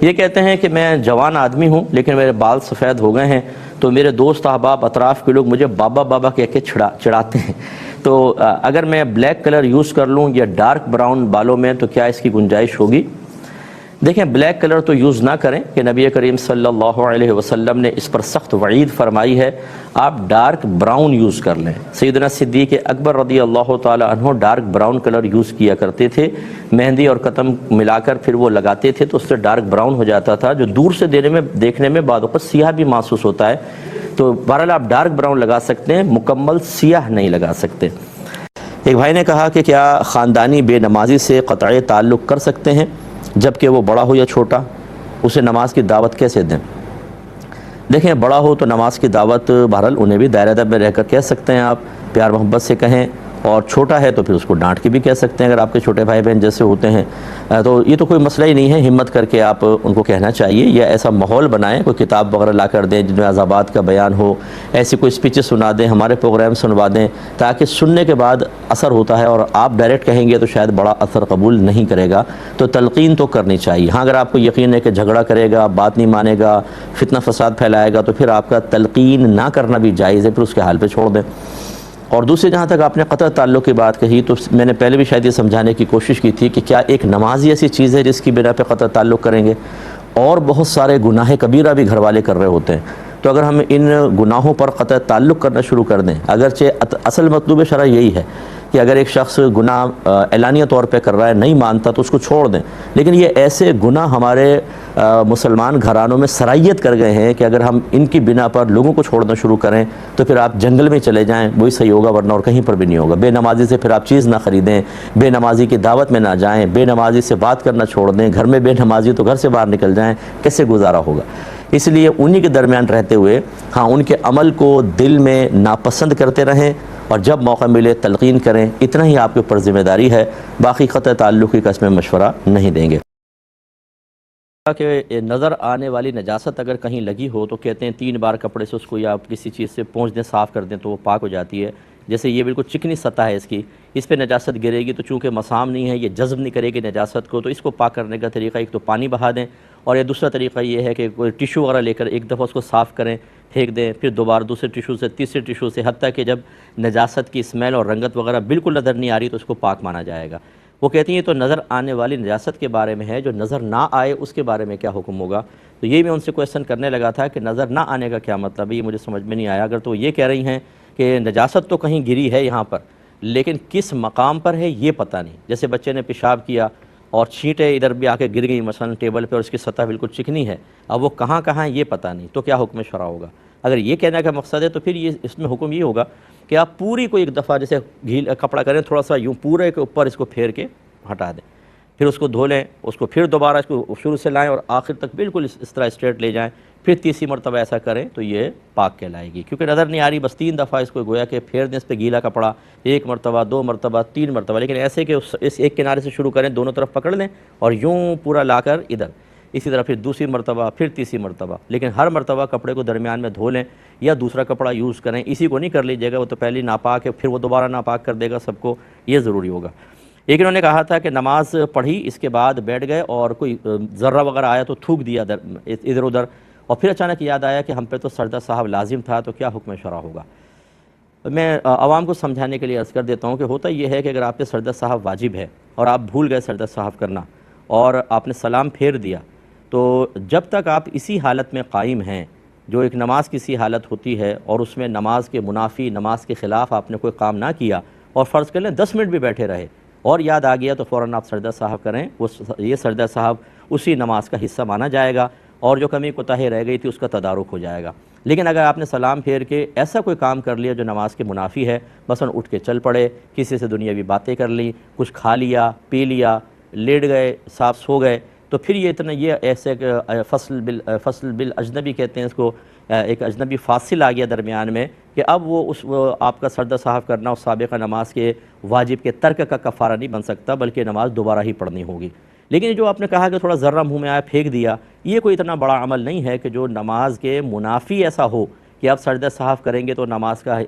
یہ کہتے ہیں کہ میں جوان آدمی ہوں لیکن میرے بال سفید ہو گئے ہیں، تو میرے دوست احباب اطراف کے لوگ مجھے بابا بابا کہہ کے چڑھاتے ہیں، تو اگر میں بلیک کلر یوز کر لوں یا ڈارک براؤن بالوں میں تو کیا اس کی گنجائش ہوگی؟ دیکھیں، بلیک کلر تو یوز نہ کریں کہ نبی کریم صلی اللہ علیہ وسلم نے اس پر سخت وعید فرمائی ہے، آپ ڈارک براؤن یوز کر لیں۔ سیدنا صدیق اکبر رضی اللہ تعالی عنہ ڈارک براؤن کلر یوز کیا کرتے تھے، مہندی اور قطم ملا کر پھر وہ لگاتے تھے تو اس سے ڈارک براؤن ہو جاتا تھا، جو دور سے دیکھنے میں بعض اوقات سیاہ بھی محسوس ہوتا ہے، تو بہرحال آپ ڈارک براؤن لگا سکتے ہیں، مکمل سیاہ نہیں لگا سکتے۔ ایک بھائی نے کہا کہ کیا خاندانی بے نمازی سے قطع تعلق کر سکتے ہیں جبکہ وہ بڑا ہو یا چھوٹا؟ اسے نماز کی دعوت کیسے دیں؟ دیکھیں، بڑا ہو تو نماز کی دعوت بہرحال انہیں بھی دائرہ ادب میں رہ کر کہہ سکتے ہیں، آپ پیار محبت سے کہیں، اور چھوٹا ہے تو پھر اس کو ڈانٹ کے بھی کہہ سکتے ہیں اگر آپ کے چھوٹے بھائی بہن جیسے ہوتے ہیں، تو یہ تو کوئی مسئلہ ہی نہیں ہے، ہمت کر کے آپ ان کو کہنا چاہیے، یا ایسا ماحول بنائیں، کوئی کتاب وغیرہ لا کر دیں جن میں عذابات کا بیان ہو، ایسی کوئی اسپیچز سنا دیں، ہمارے پروگرام سنوا دیں، تاکہ سننے کے بعد اثر ہوتا ہے، اور آپ ڈائریکٹ کہیں گے تو شاید بڑا اثر قبول نہیں کرے گا، تو تلقین تو کرنی چاہیے۔ ہاں، اگر آپ کو یقین ہے کہ جھگڑا کرے گا، بات نہیں مانے گا، فتنہ فساد پھیلائے گا، تو پھر آپ کا تلقین نہ کرنا بھی جائز ہے، پھر اس کے حال پہ چھوڑ دیں۔ اور دوسری، جہاں تک آپ نے قطع تعلق کی بات کہی، تو میں نے پہلے بھی شاید یہ سمجھانے کی کوشش کی تھی کہ کیا ایک نماز ہی ایسی چیز ہے جس کی بنا پہ قطع تعلق کریں گے؟ اور بہت سارے گناہ کبیرہ بھی گھر والے کر رہے ہوتے ہیں، تو اگر ہم ان گناہوں پر قطع تعلق کرنا شروع کر دیں، اگرچہ اصل مطلوب شرع یہی ہے کہ اگر ایک شخص گناہ اعلانیہ طور پہ کر رہا ہے، نہیں مانتا، تو اس کو چھوڑ دیں، لیکن یہ ایسے گناہ ہمارے مسلمان گھرانوں میں سرائیت کر گئے ہیں کہ اگر ہم ان کی بنا پر لوگوں کو چھوڑنا شروع کریں تو پھر آپ جنگل میں چلے جائیں، وہی صحیح ہوگا، ورنہ اور کہیں پر بھی نہیں ہوگا۔ بے نمازی سے پھر آپ چیز نہ خریدیں، بے نمازی کی دعوت میں نہ جائیں، بے نمازی سے بات کرنا چھوڑ دیں، گھر میں بے نمازی تو گھر سے باہر نکل جائیں، کیسے گزارا ہوگا؟ اس لیے انہی کے درمیان رہتے ہوئے ہاں، ان کے عمل کو دل میں ناپسند کرتے رہیں، اور جب موقع ملے تلقین کریں، اتنا ہی آپ کے اوپر ذمہ داری ہے، باقی قطع تعلق کی قسم مشورہ نہیں دیں گے۔ کہ نظر آنے والی نجاست اگر کہیں لگی ہو تو کہتے ہیں 3 بار کپڑے سے اس کو یا کسی چیز سے پونچھ دیں، صاف کر دیں تو وہ پاک ہو جاتی ہے۔ جیسے یہ بالکل چکنی سطح ہے اس پہ نجاست گرے گی تو چونکہ مسام نہیں ہے، یہ جذب نہیں کرے گی نجاست کو، تو اس کو پاک کرنے کا طریقہ ایک تو پانی بہا دیں، اور یہ دوسرا طریقہ یہ ہے کہ کوئی ٹیشو وغیرہ لے کر ایک دفعہ اس کو صاف کریں، پھینک دیں، پھر دوبارہ دوسرے ٹیشو سے، تیسرے ٹیشو سے، حتیٰ کہ جب نجاست کی اسمیل اور رنگت وغیرہ بالکل نظر نہیں آ رہی تو اس کو پاک مانا جائے گا۔ وہ کہتی ہیں تو نظر آنے والی نجاست کے بارے میں ہے، جو نظر نہ آئے اس کے بارے میں کیا حکم ہوگا؟ تو یہ میں ان سے کویسچن کرنے لگا تھا کہ نظر نہ آنے کا کیا مطلب ہے، یہ مجھے سمجھ میں نہیں آیا۔ اگر تو یہ کہہ رہی ہیں کہ نجاست تو کہیں گری ہے یہاں پر، لیکن کس مقام پر ہے یہ پتہ نہیں، جیسے بچے نے پیشاب کیا اور چھینٹیں ادھر بھی آ کے گر گئی مثلا ٹیبل پہ اور اس کی سطح بالکل چکنی ہے، اب وہ کہاں کہاں ہے یہ پتہ نہیں، تو کیا حکم شرع ہوگا؟ اگر یہ کہنے کا مقصد ہے تو پھر یہ اس میں حکم یہ ہوگا کہ آپ پوری کو ایک دفعہ جیسے کپڑا کریں، تھوڑا سا یوں پورے کے اوپر اس کو پھیر کے ہٹا دیں، پھر اس کو دھو لیں، اس کو پھر دوبارہ اس کو شروع سے لائیں اور آخر تک بالکل اس طرح اسٹریٹ لے جائیں، پھر تیسری مرتبہ ایسا کریں تو یہ پاک کہلائے گی، کیونکہ نظر نہیں آ رہی، بس 3 دفعہ اس کو گویا کہ پھیر دیں اس پہ گیلا کپڑا، 1 مرتبہ، 2 مرتبہ، 3 مرتبہ، لیکن ایسے کہ اس ایک کنارے سے شروع کریں، دونوں طرف پکڑ لیں اور یوں پورا لا کر ادھر، اسی طرح پھر دوسری مرتبہ، پھر تیسری مرتبہ، لیکن ہر مرتبہ کپڑے کو درمیان میں دھو لیں یا دوسرا کپڑا یوز کریں، اسی کو نہیں کر لیجیے گا، وہ تو پہلے ناپاک ہے، پھر وہ دوبارہ ناپاک کر دے گا سب کو، یہ ضروری ہوگا۔ ایک انہوں نے کہا تھا کہ نماز پڑھی، اس کے بعد بیٹھ گئے اور کوئی ذرہ وغیرہ آیا تو تھوک دیا ادھر ادھر، اور پھر اچانک یاد آیا کہ ہم پہ تو سجدہ صاحب لازم تھا، تو کیا حکم شرع ہوگا؟ میں عوام کو سمجھانے کے لیے عرض کر دیتا ہوں کہ ہوتا یہ ہے کہ اگر آپ پہ سجدہ صاحب واجب ہے اور آپ بھول گئے سجدہ صاحب کرنا اور آپ نے سلام پھیر دیا، تو جب تک آپ اسی حالت میں قائم ہیں، جو ایک نماز کی سی حالت ہوتی ہے اور اس میں نماز کے منافی، نماز کے خلاف آپ نے کوئی کام نہ کیا، اور فرض کر لیں 10 منٹ بھی بیٹھے رہے اور یاد آ گیا تو فوراً آپ سجدہ صاحب کریں، یہ سجدہ صاحب اسی نماز کا حصہ مانا جائے گا، اور جو کمی کوتاہی رہ گئی تھی اس کا تدارک ہو جائے گا۔ لیکن اگر آپ نے سلام پھیر کے ایسا کوئی کام کر لیا جو نماز کے منافی ہے، مثلا اٹھ کے چل پڑے، کسی سے دنیاوی باتیں کر لیں، کچھ کھا لیا، پی لیا، لیٹ گئے، صاف سو گئے، تو پھر یہ اتنا یہ ایسے فصل بالاجنبی کہتے ہیں اس کو، ایک اجنبی فاصل آ گیا درمیان میں کہ اب وہ آپ کا سجدہ صاحب کرنا اس سابقہ نماز کے واجب کے ترک کا کفارہ نہیں بن سکتا، بلکہ نماز دوبارہ ہی پڑھنی ہوگی۔ لیکن جو آپ نے کہا کہ تھوڑا ذرہ منہ میں آیا پھینک دیا، یہ کوئی اتنا بڑا عمل نہیں ہے کہ جو نماز کے منافی ایسا ہو کہ آپ سجدہ صاف کریں گے تو نماز کا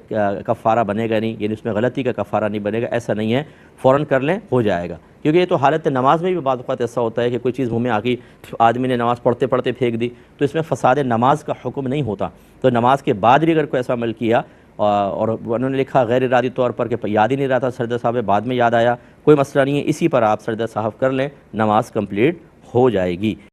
کفارہ بنے گا نہیں، یعنی اس میں غلطی کا کفارہ نہیں بنے گا، ایسا نہیں ہے، فوراً کر لیں ہو جائے گا، کیونکہ یہ تو حالت نماز میں بھی بعض اوقات ایسا ہوتا ہے کہ کوئی چیز منہ میں آ گئی، آدمی نے نماز پڑھتے پڑھتے پھینک دی، تو اس میں فساد نماز کا حکم نہیں ہوتا، تو نماز کے بعد بھی اگر کوئی ایسا عمل کیا اور انہوں نے لکھا غیر ارادی طور پر کہ یاد ہی نہیں رہا تھا سجدہ صاحب بعد میں یاد آیا، کوئی مسئلہ نہیں ہے، اسی پر آپ سجدہ صاحب کر لیں، نماز کمپلیٹ ہو جائے گی۔